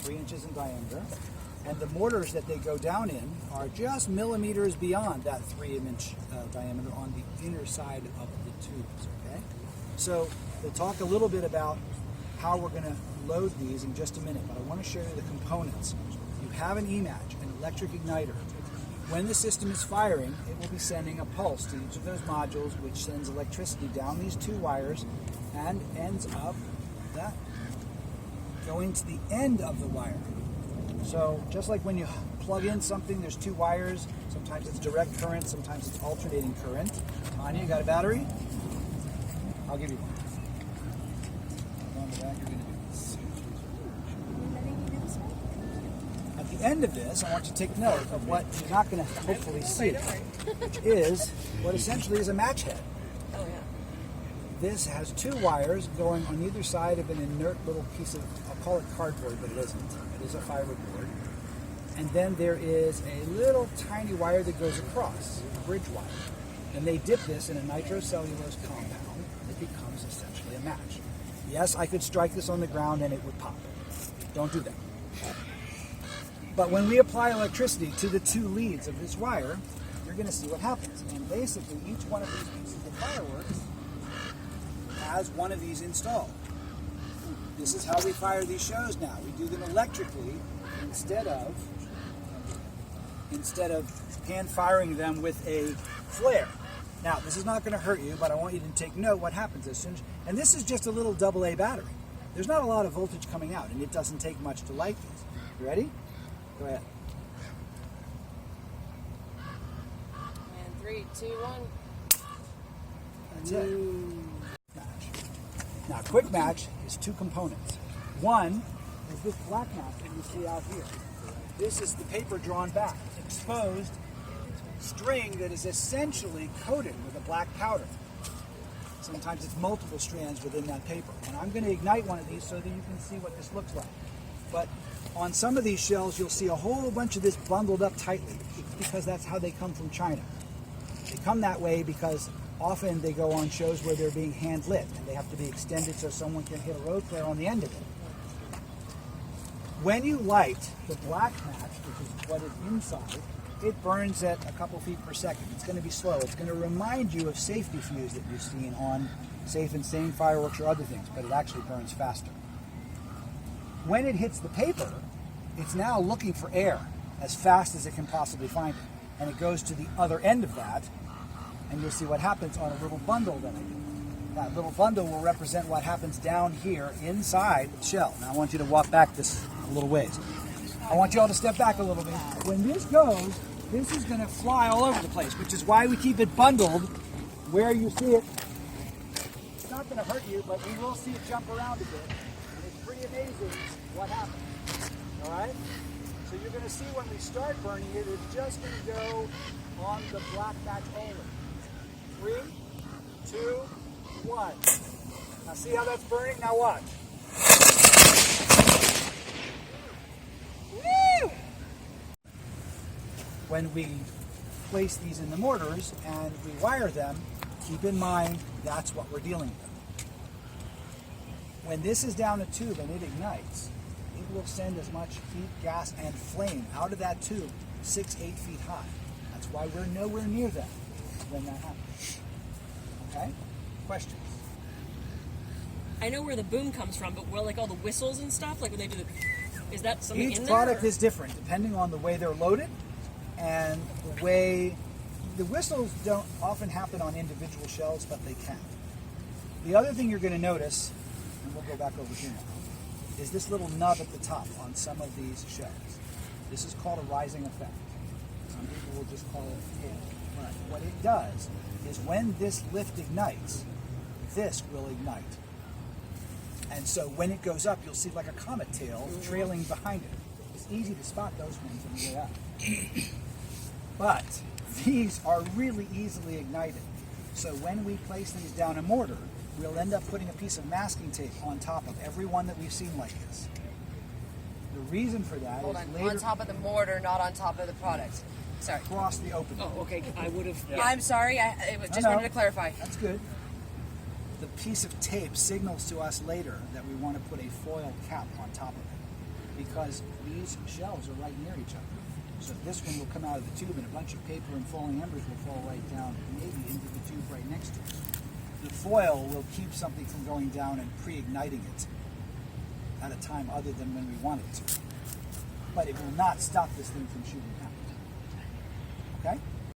3 inches in diameter. And the mortars that they go down in are just millimeters beyond that 3-inch diameter on the inner side of the tubes, okay? So we'll talk a little bit about how we're going to load these in just a minute, but I want to show you the components. You have an EMAG, an electric igniter. When the system is firing, it will be sending a pulse to each of those modules, which sends electricity down these 2 wires and ends up that going to the end of the wire. So just like when you plug in something, there's 2 wires. Sometimes it's direct current, sometimes it's alternating current. Anya, you got a battery? I'll give you one. On the back, you're going to do this. At the end of this, I want you to take note of what you're not going to hopefully see, which is what essentially is a match head. Oh, yeah. This has 2 wires going on either side of an inert little piece of, I'll call it cardboard, but it isn't. It is a fiber board. And then there is a little tiny wire that goes across, a bridge wire. And they dip this in a nitrocellulose compound that becomes essentially a match. Yes, I could strike this on the ground and it would pop. Don't do that. But when we apply electricity to the 2 leads of this wire, you're going to see what happens. And basically, each one of these pieces of fireworks has one of these installed. This is how we fire these shows now. We do them electrically instead of hand firing them with a flare. Now, this is not going to hurt you, but I want you to take note what happens as soon as, and this is just a little AA battery. There's not a lot of voltage coming out, and it doesn't take much to light these. You ready? Go ahead. And 3, 2, 1. That's it. Match. Now, quick match is 2 components. One is this black match that you see out here. This is the paper drawn back, exposed string that is essentially coated with a black powder. Sometimes it's multiple strands within that paper. And I'm going to ignite one of these so that you can see what this looks like. But on some of these shells, you'll see a whole bunch of this bundled up tightly. It's because that's how they come from China. They come that way because often they go on shows where they're being hand lit and they have to be extended so someone can hit a road flare on the end of it. When you light the black match, which is what is inside, it burns at a couple feet per second. It's going to be slow. It's going to remind you of safety fuse that you've seen on safe and sane fireworks or other things, but it actually burns faster. When it hits the paper, it's now looking for air as fast as it can possibly find it. And it goes to the other end of that, and you'll see what happens on a little bundle that I do. That little bundle will represent what happens down here inside the shell. Now I want you to walk back this a little ways. I want you all to step back a little bit. When this goes, this is going to fly all over the place, which is why we keep it bundled where you see it. It's not going to hurt you, but we will see it jump around a bit. And it's pretty amazing what happens. All right? So you're going to see when we start burning it, it's just going to go on the black match only. 3, 2, 1. Now see how that's burning? Now watch. Woo! When we place these in the mortars and we wire them, keep in mind that's what we're dealing with. When this is down a tube and it ignites, it will send as much heat, gas, and flame out of that tube 6, 8 feet high. That's why we're nowhere near that when that happens. Okay? Questions? I know where the boom comes from, but where like all the whistles and stuff, like when they do the, is that something in there? Each product is different depending on the way they're loaded and the way, the whistles don't often happen on individual shells, but they can. The other thing you're going to notice, and we'll go back over here now, is this little nub at the top on some of these shells. This is called a rising effect. Some people will just call it tail. But what it does is when this lift ignites, this will ignite. And so when it goes up, you'll see like a comet tail trailing behind it. It's easy to spot those ones on the way up. But these are really easily ignited. So when we place these down a mortar, we'll end up putting a piece of masking tape on top of every one that we've seen like this. The reason for that Hold is on, later on top of the mortar, not on top of the product. Sorry. across the opening. Oh, okay. I would have. Yeah. I'm sorry. I just wanted to clarify. That's good. The piece of tape signals to us later that we want to put a foil cap on top of it. because these shells are right near each other. So this one will come out of the tube and a bunch of paper and falling embers will fall right down, maybe into the tube right next to it. The foil will keep something from going down and pre-igniting it at a time other than when we want it to. But it will not stop this thing from shooting out. Okay?